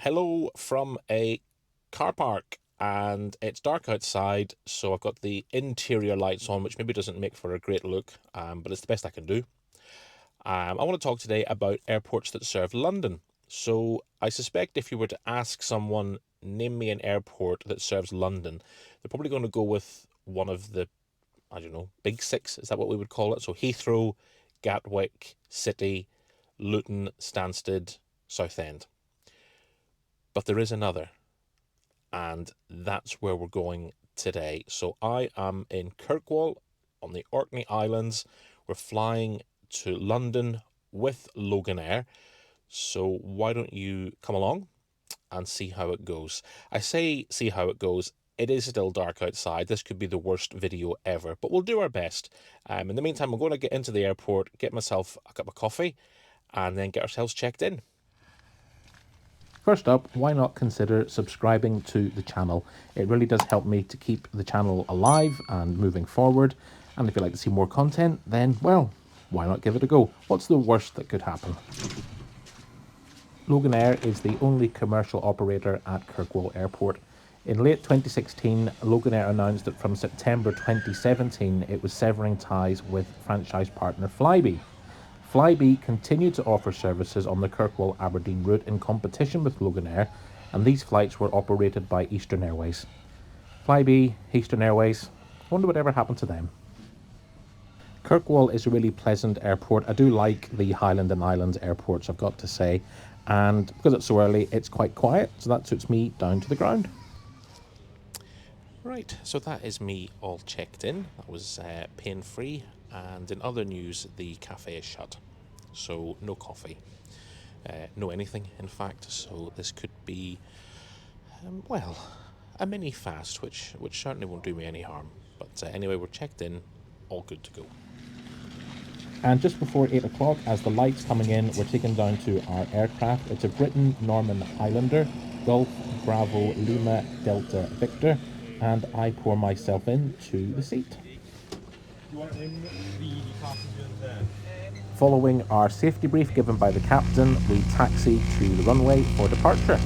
Hello from a car park, and it's dark outside, so I've got the interior lights on, which maybe doesn't make for a great look, but it's the best I can do. I want to talk today about airports that serve London. So I suspect if you were to ask someone, name me an airport that serves London, they're probably going to go with one of the, I don't know, big six, is that what we would call it? So Heathrow, Gatwick, City, Luton, Stanstead, Southend. But there is another, and that's where we're going today. So I am in Kirkwall on the Orkney Islands. We're flying to London with Loganair. So why don't you come along and see how it goes? I say see how it goes. It is still dark outside. This could be the worst video ever, but we'll do our best. In the meantime, I'm going to get into the airport, get myself a cup of coffee, and then get ourselves checked in. First up, why not consider subscribing to the channel? It really does help me to keep the channel alive and moving forward. And if you'd like to see more content, then, well, why not give it a go? What's the worst that could happen? Loganair is the only commercial operator at Kirkwall Airport. In late 2016, Loganair announced that from September 2017, it was severing ties with franchise partner Flybe. Flybe continued to offer services on the Kirkwall-Aberdeen route in competition with Loganair, and these flights were operated by Eastern Airways. Flybe, Eastern Airways, I wonder whatever happened to them. Kirkwall is a really pleasant airport. I do like the Highland and Islands airports, I've got to say, and because it's so early, it's quite quiet, so that suits me down to the ground. Right, so that is me all checked in. That was pain-free, and in other news, the cafe is shut, so no coffee, no anything, in fact. So this could be, well, a mini fast, which certainly won't do me any harm. But anyway, we're checked in, all good to go. And just before 8 o'clock, as the light's coming in, we're taken down to our aircraft. It's a BRITTEN Norman Highlander, Golf Bravo Lima Delta Victor, and I pour myself into the seat. You want in the passengers there? Following our safety brief given by the captain, we taxi to the runway for departure.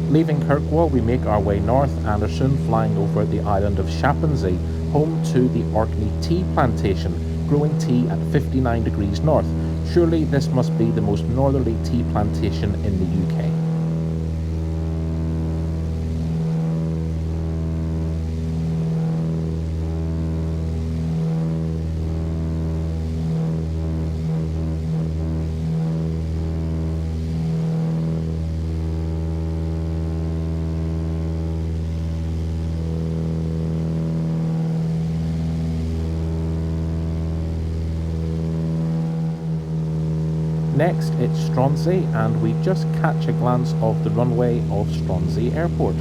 Leaving Kirkwall, we make our way north and are soon flying over the island of Shappensea, home to the Orkney tea plantation, growing tea at 59 degrees north. Surely this must be the most northerly tea plantation in the UK. Next, it's Stronsay, and we just catch a glance of the runway of Stronsay Airport.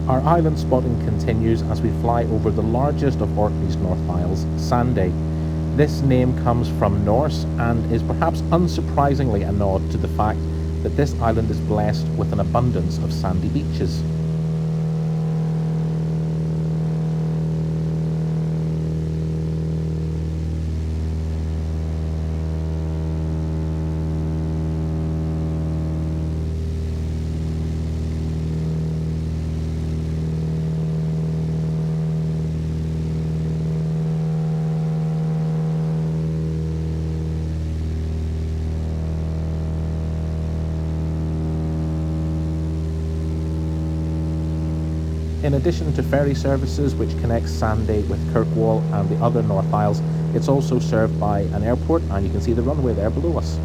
Our island spotting continues as we fly over the largest of Orkney's North Isles, Sanday. This name comes from Norse and is perhaps unsurprisingly a nod to the fact that this island is blessed with an abundance of sandy beaches. In addition to ferry services which connects Sandy with Kirkwall and the other North Isles, it's also served by an airport, and you can see the runway there below us.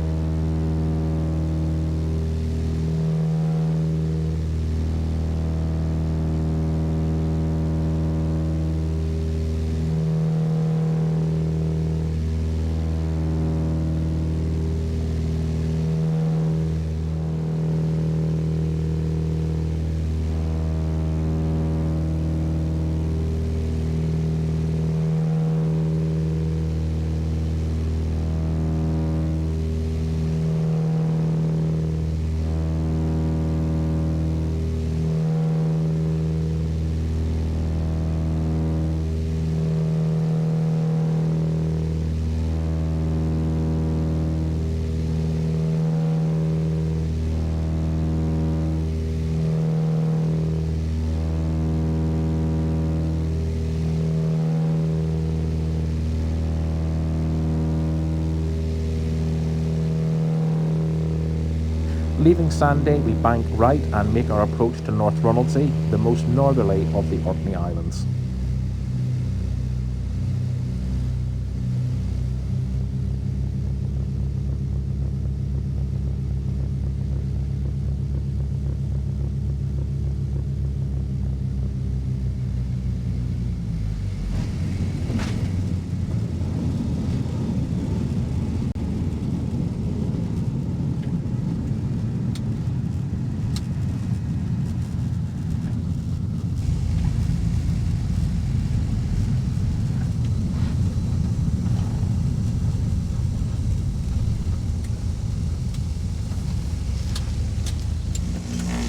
Leaving Sandy, we bank right and make our approach to North Ronaldsay, the most northerly of the Orkney Islands.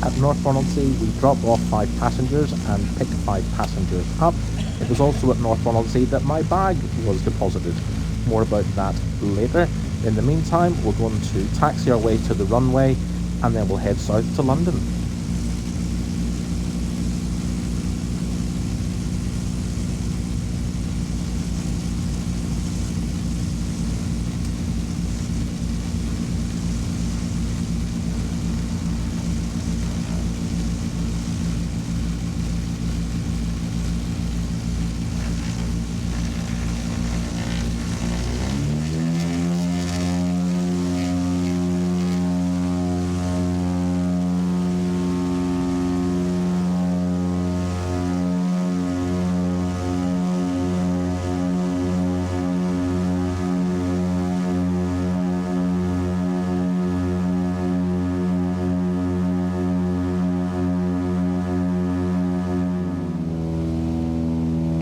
At North Ronaldsay, we dropped off 5 passengers and picked 5 passengers up. It was also at North Ronaldsay that my bag was deposited. More about that later. In the meantime, we're going to taxi our way to the runway and then we'll head south to London.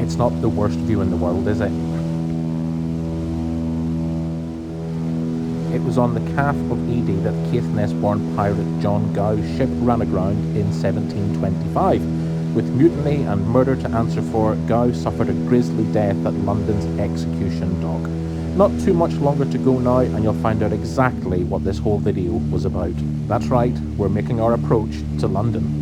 It's not the worst view in the world, is it? It was on the Calf of EDAY that Caithness-born pirate John Gow's ship ran aground in 1725. With mutiny and murder to answer for, Gow suffered a grisly death at London's execution dock. Not too much longer to go now and you'll find out exactly what this whole video was about. That's right, we're making our approach to London.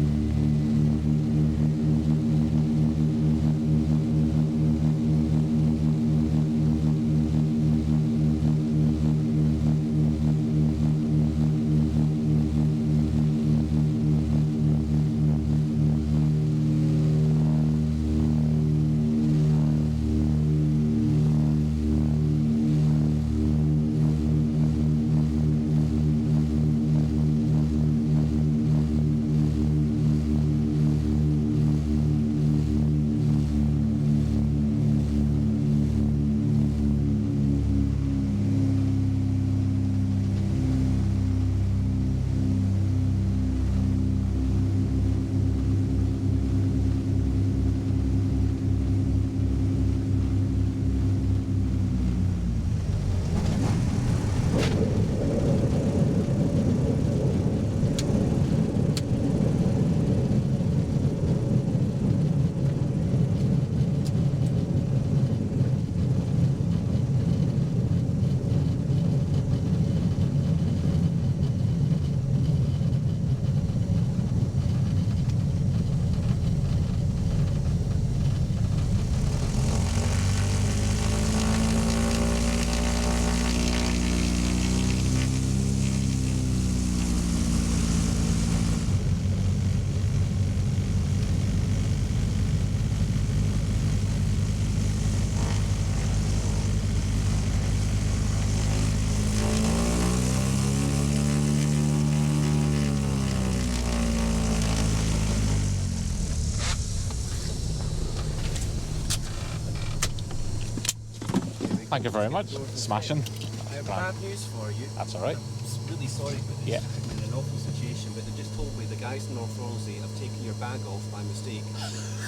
Thank you very much. Smashing. I have bad news for you. That's all right. I'm really sorry for this. Yeah. I'm in an awful situation, but they just told me the guys in North Rollsey have taken your bag off by mistake.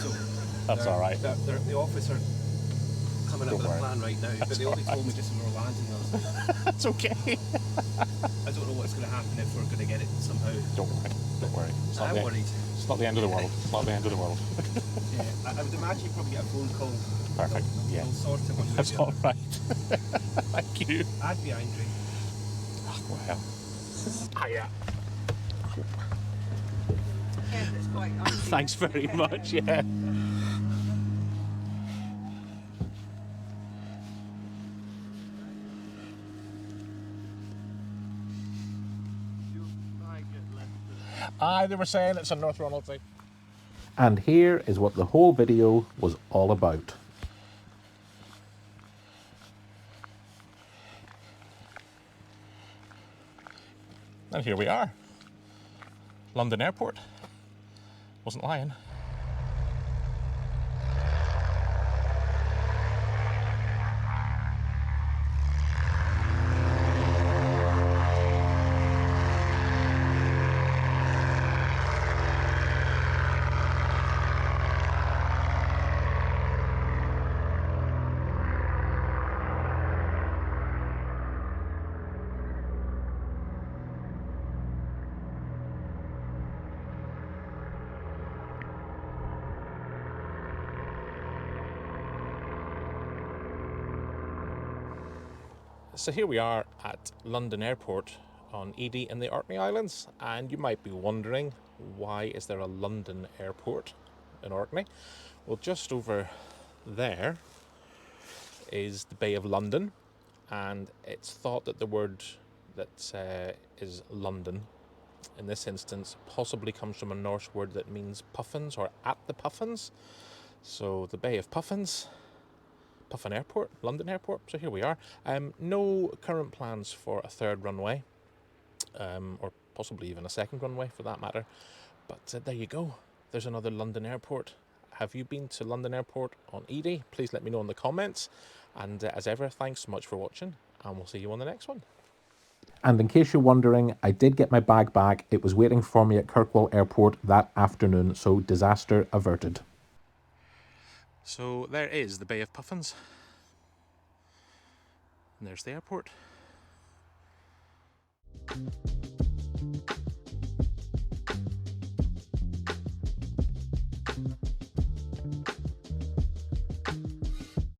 So That's all right. the office are coming up Don't with worry. a plan right now, but they only told me just as we were landing. I was like, That's okay. I don't know what's going to happen if we're going to get it somehow. Don't worry. Don't worry. I'm worried. It's not the end of the world. It's not the end of the world. Yeah, I would imagine you probably get a phone call. Perfect. Yeah. They'll sort it one way or That's the all other. right. Thank you. I'd be angry. Oh, well. Hiya. Thanks very much. Yeah. Aye, they were saying it's in North Ronaldsay. And here is what the whole video was all about. And here we are. London Airport. Wasn't lying. So here we are at London Airport on EDAY in the Orkney Islands, and you might be wondering, why is there a London Airport in Orkney? Well, just over there is the Bay of London, and it's thought that the word that is London in this instance possibly comes from a Norse word that means puffins or at the puffins. So the Bay of Puffins, Puffin Airport, London Airport. So here we are. No current plans for a third runway, or possibly even a second runway for that matter. But there you go. There's another London Airport. Have you been to London Airport on EDAY? Please let me know in the comments. And as ever, thanks so much for watching, and we'll see you on the next one. And in case you're wondering, I did get my bag back. It was waiting for me at Kirkwall Airport that afternoon, so disaster averted. So there is the Bay of Puffins. And there's the airport.